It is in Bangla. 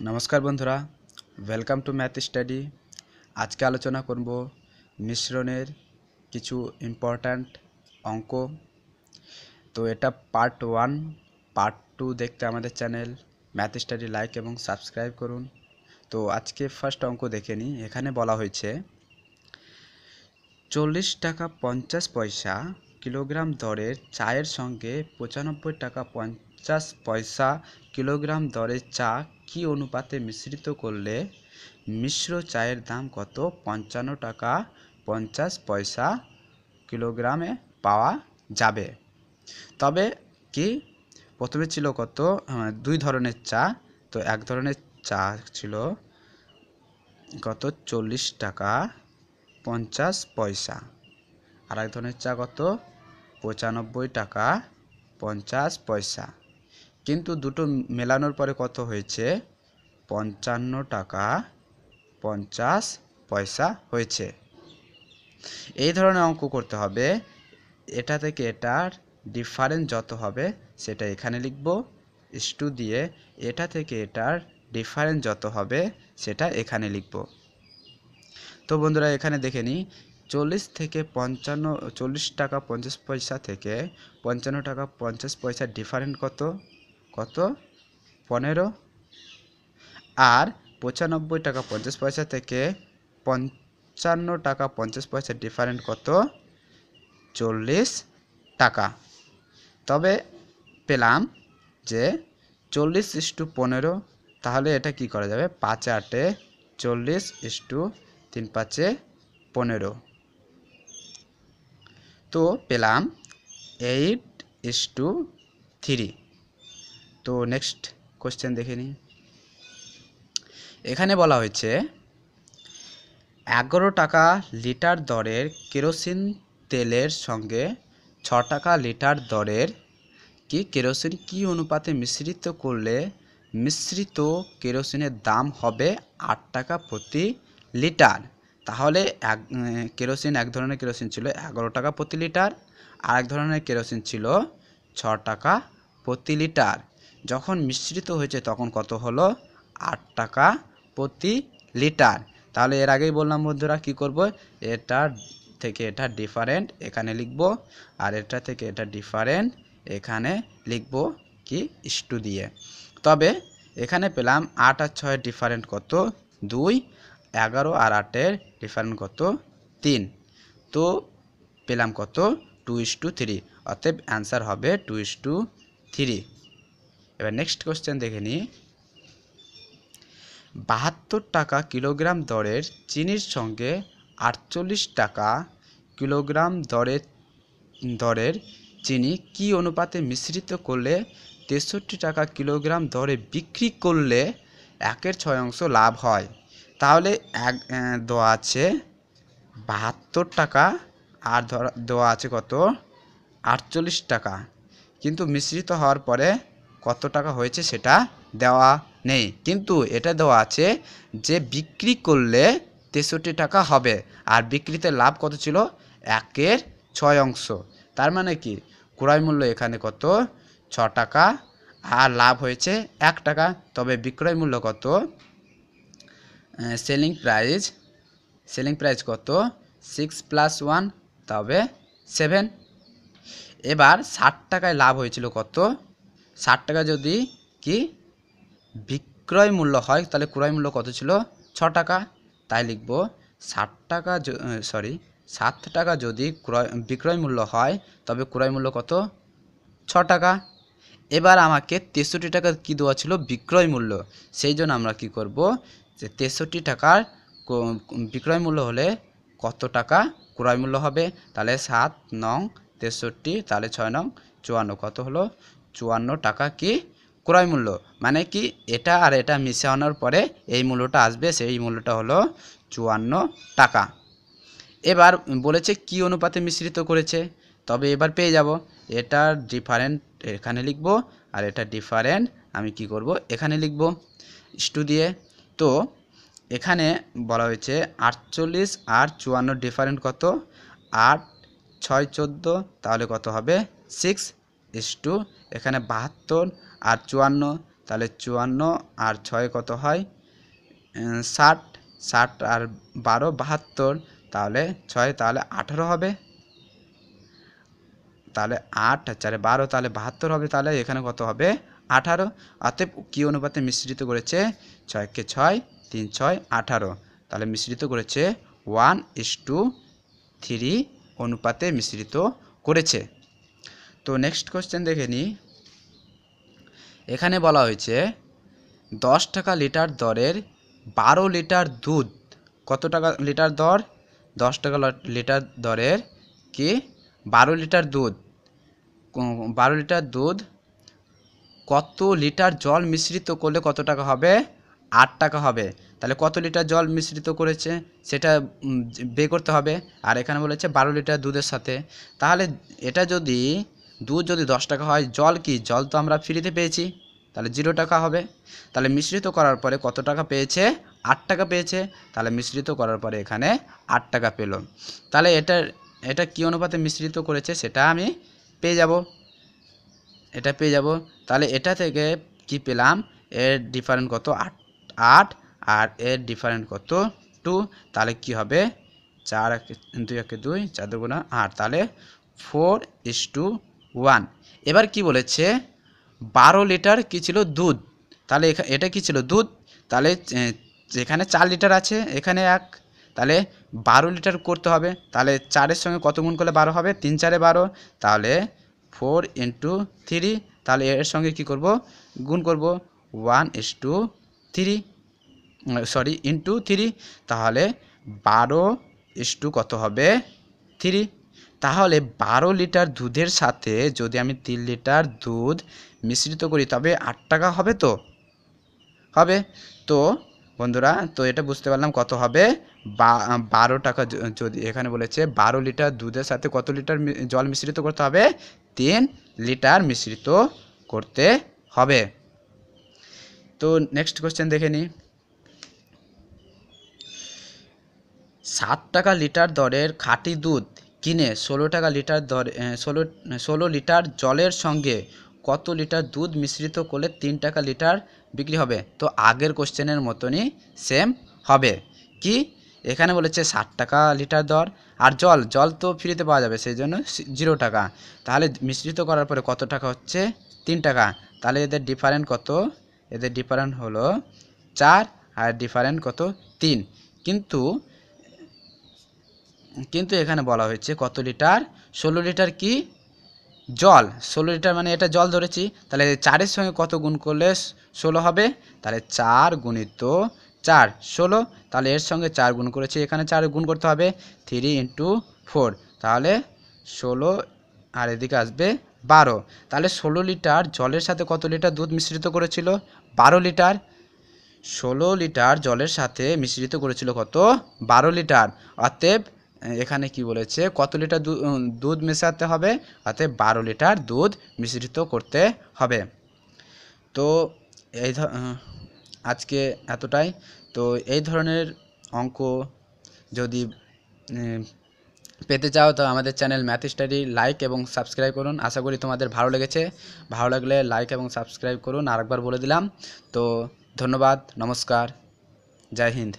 नमस्कार बंधुरा वेलकम टू मैथ स्टाडी। आज के आलोचना करब मिश्रणेर किछु इम्पोर्टेंट अंक। तो एटा पार्ट 1। पार्ट 2 देखते हमारे चैनल मैथ स्टाडी लाइक एवं सबस्क्राइब करुन। तो आज के फार्स्ट अंक देखे नी। एखाने बला हयेछे 40 टाका 50 पैसा किलोग्राम दरेर चायेर संगे 95 टाका 50 पैसा किलोग्राम दरेर चा की अनुपाते मिश्रित करले मिश्र चायेर दाम कत 55 टाका 50 पैसा किलोग्रामे पावा जाबे। तबे कि प्रथमे छिलो कत दुई धरनेर चा। तो एक धरनेर चा छिलो कत 40 टाका 50 पैसा और एक धरनेर चा कत 95 टाका 50 पैसा। किन्तु दुटो मेलानोर परे कत हयेछे 55 टाका 50 पैसा हयेछे। এই ধরনের অঙ্ক করতে হবে। এটা থেকে এটার ডিফারেন্স যত হবে সেটা এখানে লিখব ইস্টু দিয়ে, এটা থেকে এটার ডিফারেন্স যত হবে সেটা এখানে লিখব। তো বন্ধুরা এখানে দেখে নিই 40 থেকে 40 টাকা 50 পয়সা থেকে 55 টাকা 50 পয়সা ডিফারেন্স কত কত 15 আর 95 টাকা 50 পয়সা থেকে 55 টাকা 50 পয়সা ডিফারেন্স কত 40 টাকা। তবে পেলাম যে 40:15 তাহলে এটা কি করা যাবে 5 8 40:3 5 15। তো পেলাম 8:3। তো নেক্সট কোশ্চেন দেখে নিই। এখানে বলা হয়েছে 11 টাকা লিটার দরের কেরোসিন তেলের সঙ্গে 6 টাকা লিটার দরের কেরোসিন কি অনুপাতে মিশ্রিত করলে মিশ্রিত কেরোসিনের দাম হবে 8 টাকা প্রতি লিটার। তাহলে কেরোসিন এক ধরনের কেরোসিন ছিল 11 টাকা প্রতি লিটার আর এক ধরনের কেরোসিন ছিল 6 টাকা প্রতি লিটার। যখন মিশ্রিত হয়েছে তখন কত হলো 8 টাকা প্রতি লিটার। তাহলে এর আগেই বললাম বন্ধুরা কি করব, এটা থেকে এটা ডিফারেন্ট এখানে লিখব আর এটা থেকে এটা ডিফারেন্ট এখানে লিখব কি ইস্টু দিয়ে। তবে এখানে পেলাম 8 আর 6 এর ডিফারেন্ট কত 2, 11 আর 8 এর ডিফারেন্ট কত 3। তো পেলাম কত 2:3। অতএব অ্যান্সার হবে 2:3। এবার নেক্সট কোশ্চেন দেখে নিই। 72 টাকা কিলোগ্রাম দরের চিনির সঙ্গে 48 টাকা কিলোগ্রাম দরের চিনি কি অনুপাতে মিশ্রিত করলে 63 টাকা কিলোগ্রাম দরে বিক্রি করলে 1/6 লাভ হয়। তাহলে দেওয়া আছে 72 টাকা আর দেওয়া আছে কত 48 টাকা, কিন্তু মিশ্রিত হওয়ার পরে কত টাকা হয়েছে সেটা দেওয়া নেই। কিন্তু এটা দেওয়া আছে যে বিক্রি করলে 63 টাকা হবে আর বিক্রিতে লাভ কত ছিল 1/6। তার মানে কি ক্রয় মূল্য এখানে কত 6 টাকা আর লাভ হয়েছে 1 টাকা। তবে বিক্রয় মূল্য কত সেলিং প্রাইস কত 6 + 1 তবে 7। এবার 60 টাকায় লাভ হয়েছিল কত 60 টাকা যদি কি বিক্রয় মূল্য হয় তাহলে ক্রয় মূল্য কত ছিল 6 টাকা। তাই লিখব 7 টাকা যদি বিক্রয় মূল্য হয় তবে ক্রয় মূল্য কত 6 টাকা। এবার আমাকে 63 টাকা কি দেওয়া ছিল বিক্রয় মূল্য, সেই জন্য আমরা কি করব যে 63 টাকার বিক্রয় মূল্য হলে কত টাকা ক্রয় মূল্য হবে। তাহলে 7 নং 63 তাহলে 6 নং 54 কত হলো 54 টাকা কি ক্রয় মূল্য। মানে কি এটা আর এটা মিশানোর পরে এই মূল্যটা আসবে, সেই মূল্যটা হলো 54 টাকা। এবার বলেছে কি অনুপাতে মিশ্রিত করেছে, তবে এবার পেয়ে যাব এটার ডিফারেন্ট এখানে লিখব আর এটা ডিফারেন্ট আমি কি করব এখানে লিখব ইস্টু দিয়ে। তো এখানে বলা হয়েছে 48 আর 54 ডিফারেন্ট কত 8 6 14 তাহলে কত হবে 6 এখানে 72 আর 54 তাহলে 54 আর 6 কত হয় 60, 60 আর 12 72, তাহলে 6 তাহলে 18 হবে, তাহলে 8 আর 4 12, তাহলে 72 হবে, তাহলে এখানে কত হবে 18। অতএব কি অনুপাতে মিশ্রিত করেছে 6 কে 6 3 6 18, তাহলে মিশ্রিত করেছে 1:3 অনুপাতে মিশ্রিত করেছে। তো নেক্সট কোশ্চেন দেখে নিই। এখানে বলা হয়েছে 10 টাকা লিটার দরের 12 লিটার দুধ, কত টাকা লিটার দর 10 টাকা লিটার দরের কি 12 লিটার দুধ, 12 লিটার দুধ কত লিটার জল মিশ্রিত করলে কত টাকা হবে 8 টাকা হবে। তাহলে কত লিটার জল মিশ্রিত করেছে সেটা বের করতে হবে। আর এখানে বলেছে 12 লিটার দুধের সাথে, তাহলে এটা যদি দুধ যদি 10 টাকা হয়, জল কি জল তো আমরা ফ্রিতে পেয়েছি, তাহলে 0 টাকা হবে। তাহলে মিশ্রিত করার পরে কত টাকা পেয়েছে 8 টাকা পেয়েছে, তাহলে মিশ্রিত করার পরে এখানে 8 টাকা পেল। তাহলে এটা কি অনুপাতে মিশ্রিত করেছে সেটা আমি পেয়ে যাব, এটা পেয়ে যাব। তাহলে এটা থেকে কি পেলাম এর ডিফারেন্ট কত 8 আর এর ডিফারেন্ট কত 2, তাহলে কি হবে 4 2 1 2 4 2 8, তাহলে 4:1। এবার কি বলেছে 12 লিটার কি ছিল দুধ, তাহলে এটা কি ছিল দুধ, তাহলে যেখানে 4 লিটার আছে এখানে 1, তাহলে 12 লিটার করতে হবে। তাহলে 4-এর সঙ্গে কত গুণ করলে 12 হবে 3 4 12, তাহলে 4 × 3, তাহলে এর সঙ্গে কি করব গুণ করব 1:3 সরি ইন্টু 3, তাহলে 12 কত হবে 3। তাহলে 12 লিটার দুধের সাথে যদি আমি 3 লিটার দুধ মিশ্রিত করি তবে 8 টাকা হবে, তো হবে। তো বন্ধুরা তো এটা বুঝতে পারলাম কত হবে 12 টাকা। যদি এখানে বলেছে 12 লিটার দুধের সাথে কত লিটার জল মিশ্রিত করতে হবে 3 লিটার মিশ্রিত করতে হবে। তো নেক্সট কোশ্চেন দেখে নিই। 7 টাকা লিটার দরের খাঁটি দুধ কিনে 16 টাকা লিটার দরে 16 লিটার জলের সঙ্গে কত লিটার দুধ মিশ্রিত করলে 3 টাকা লিটার বিক্রি হবে। তো আগের কোশ্চেনের মতনই সেম হবে। কি এখানে বলেছে 60 টাকা লিটার দর, আর জল তো ফ্রিতে পাওয়া যাবে সেই জন্য 0 টাকা। তাহলে মিশ্রিত করার পরে কত টাকা হচ্ছে 3 টাকা। তাহলে এদের ডিফারেন্ট কত, এদের ডিফারেন্ট হলো 4 আর ডিফারেন্ট কত 3। কিন্তু এখানে বলা হয়েছে কত লিটার 16 লিটার কি জল, 16 লিটার মানে এটা জল ধরেছি, তাহলে 4-এর সঙ্গে কত গুণ করলে 16 হবে, তাহলে 4 × 4 16, তাহলে এর সঙ্গে 4 গুণ করেছি, এখানে 4 গুণ করতে হবে 3 × 4, তাহলে 16 আর এদিকে আসবে 12। তাহলে 16 লিটার জলের সাথে কত লিটার দুধ মিশ্রিত করেছিল 12 লিটার, 16 লিটার জলের সাথে মিশ্রিত করেছিল কত 12 লিটার। অতএব এখানে কি বলেছে কত লিটার দুধ মেশাতে হবে, অতএব 12 লিটার দুধ মিশ্রিত করতে হবে। তো এই আজকে এতটাই। তো এই ধরনের অঙ্ক যদি পেতে চাও তো আমাদের চ্যানেল ম্যাথ স্টাডি লাইক এবং সাবস্ক্রাইব করুন। আশা করি তোমাদের ভালো লেগেছে, ভালো লাগলে লাইক এবং সাবস্ক্রাইব করুন। আরেকবার বলে দিলাম। তো ধন্যবাদ, নমস্কার, জয় হিন্দ।